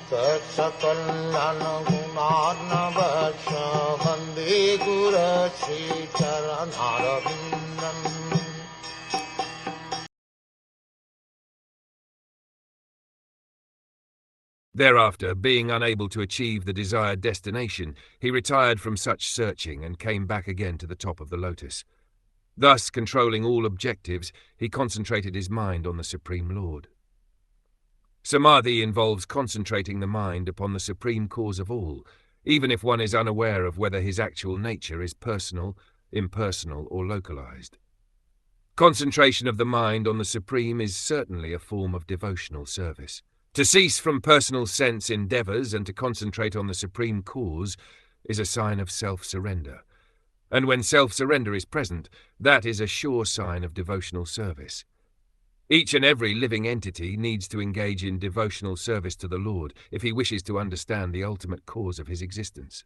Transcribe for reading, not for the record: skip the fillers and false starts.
Saksakalyan gunarnavasya Vande Guru Sri Charanaravindan. Thereafter, being unable to achieve the desired destination, he retired from such searching and came back again to the top of the lotus. Thus, controlling all objectives, he concentrated his mind on the Supreme Lord. Samadhi involves concentrating the mind upon the supreme cause of all, even if one is unaware of whether his actual nature is personal, impersonal, or localized. Concentration of the mind on the Supreme is certainly a form of devotional service. To cease from personal sense endeavors and to concentrate on the supreme cause is a sign of self-surrender. And when self-surrender is present, that is a sure sign of devotional service. Each and every living entity needs to engage in devotional service to the Lord if he wishes to understand the ultimate cause of his existence.